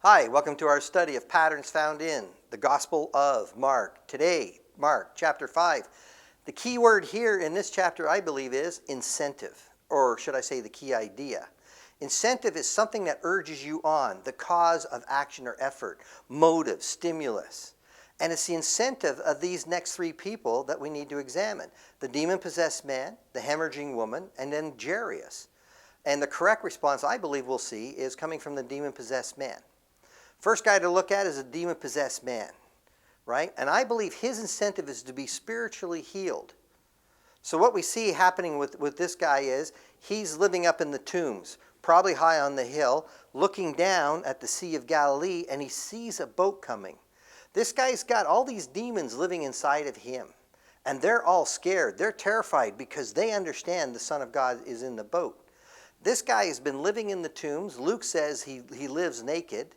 Hi, welcome to our study of patterns found in the Gospel of Mark. Today, Mark chapter 5. The key word here in this chapter, I believe, is incentive, or should I say the key idea. Incentive is something that urges you on, the cause of action or effort, motive, stimulus. And it's the incentive of these next three people that we need to examine. The demon-possessed man, the hemorrhaging woman, and then Jairus. And the correct response, I believe we'll see, is coming from the demon-possessed man. First guy to look at is a demon-possessed man, right? And I believe his incentive is to be spiritually healed. So what we see happening with this guy is he's living up in the tombs, probably high on the hill, looking down at the Sea of Galilee, and he sees a boat coming. This guy's got all these demons living inside of him, and they're all scared. They're terrified because they understand the Son of God is in the boat. This guy has been living in the tombs. Luke says he lives naked.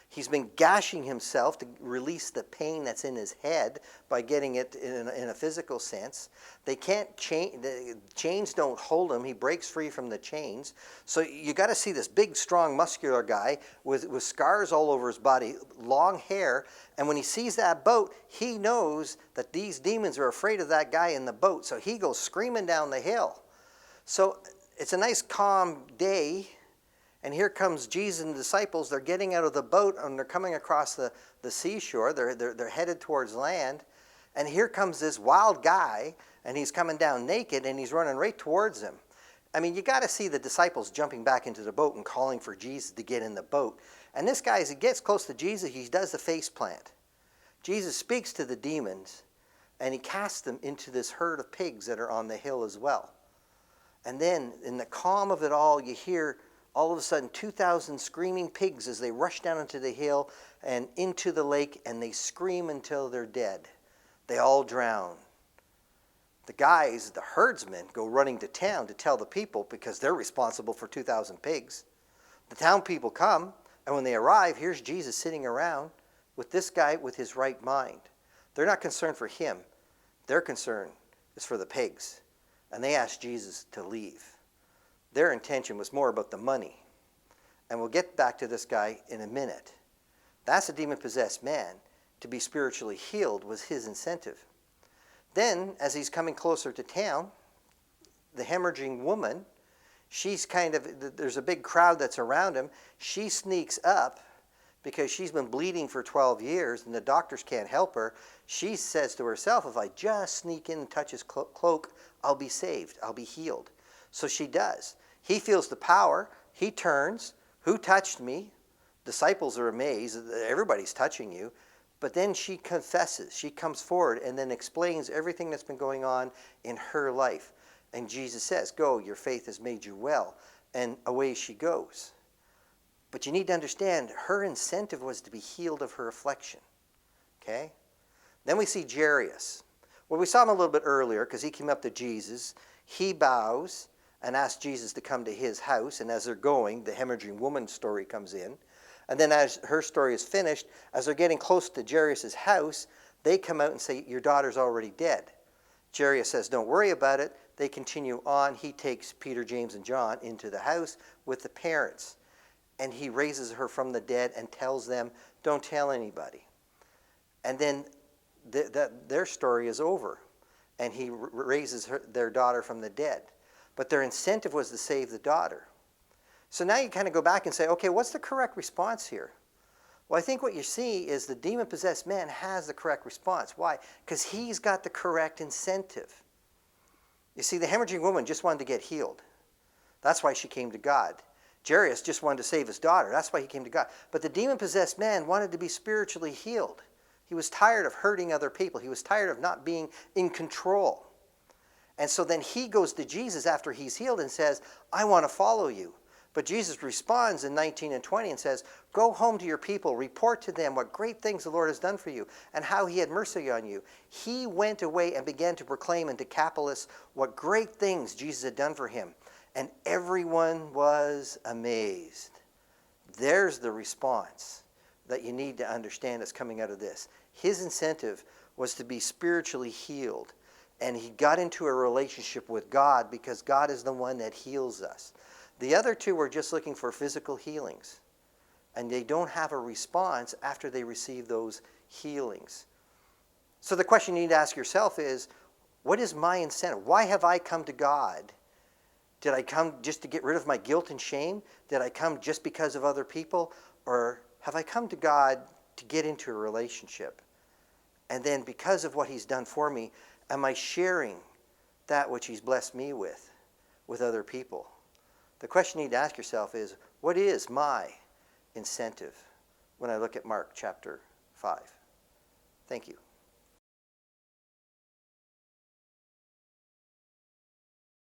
He's been gashing himself to release the pain that's in his head by getting it in a physical sense. They can't change, the chains don't hold him. He breaks free from the chains. So you got to see this big, strong, muscular guy with scars all over his body, long hair. And when he sees that boat, he knows that these demons are afraid of that guy in the boat. So he goes screaming down the hill. So it's a nice, calm day. And here comes Jesus and the disciples. They're getting out of the boat and they're coming across the seashore. They're headed towards land. And here comes this wild guy, and he's coming down naked, and he's running right towards them. I mean, you got to see the disciples jumping back into the boat and calling for Jesus to get in the boat. And this guy, as he gets close to Jesus, he does the face plant. Jesus speaks to the demons, and he casts them into this herd of pigs that are on the hill as well. And then, in the calm of it all, you hear all of a sudden 2,000 screaming pigs as they rush down into the hill and into the lake, and they scream until they're dead. They all drown. The guys, the herdsmen, go running to town to tell the people because they're responsible for 2,000 pigs. The town people come, and when they arrive, here's Jesus sitting around with this guy with his right mind. They're not concerned for him. Their concern is for the pigs. And they ask Jesus to leave. Their intention was more about the money. And we'll get back to this guy in a minute. That's a demon-possessed man. To be spiritually healed was his incentive. Then, as he's coming closer to town, the hemorrhaging woman, there's a big crowd that's around him. She sneaks up because she's been bleeding for 12 years and the doctors can't help her. She says to herself, if I just sneak in and touch his cloak, I'll be saved. I'll be healed. So she does. He feels the power. He turns. Who touched me? Disciples are amazed. Everybody's touching you. But then she confesses. She comes forward and then explains everything that's been going on in her life. And Jesus says, go, your faith has made you well. And away she goes. But you need to understand, her incentive was to be healed of her affliction. Okay? Then we see Jairus. Well, we saw him a little bit earlier because he came up to Jesus. He bows and asks Jesus to come to his house. And as they're going, the hemorrhaging woman story comes in. And then as her story is finished, as they're getting close to Jairus' house, they come out and say, your daughter's already dead. Jairus says, don't worry about it. They continue on. He takes Peter, James, and John into the house with the parents. And he raises her from the dead and tells them, don't tell anybody. And then their story is over. And he raises their daughter from the dead. But their incentive was to save the daughter. So now you kind of go back and say, okay, what's the correct response here? Well, I think what you see is the demon-possessed man has the correct response. Why? Because he's got the correct incentive. You see, the hemorrhaging woman just wanted to get healed. That's why she came to God. Jairus just wanted to save his daughter. That's why he came to God. But the demon-possessed man wanted to be spiritually healed. He was tired of hurting other people. He was tired of not being in control. And so then he goes to Jesus after he's healed and says, I want to follow you. But Jesus responds in 19 and 20 and says, go home to your people, report to them what great things the Lord has done for you and how he had mercy on you. He went away and began to proclaim in Decapolis what great things Jesus had done for him. And everyone was amazed. There's the response that you need to understand that's coming out of this. His incentive was to be spiritually healed. And he got into a relationship with God because God is the one that heals us. The other two were just looking for physical healings. and they don't have a response after they receive those healings. So the question you need to ask yourself is, what is my incentive? Why have I come to God? Did I come just to get rid of my guilt and shame? Did I come just because of other people? Or have I come to God to get into a relationship? And then because of what he's done for me, am I sharing that which he's blessed me with other people? The question you need to ask yourself is, what is my incentive when I look at Mark chapter 5? Thank you.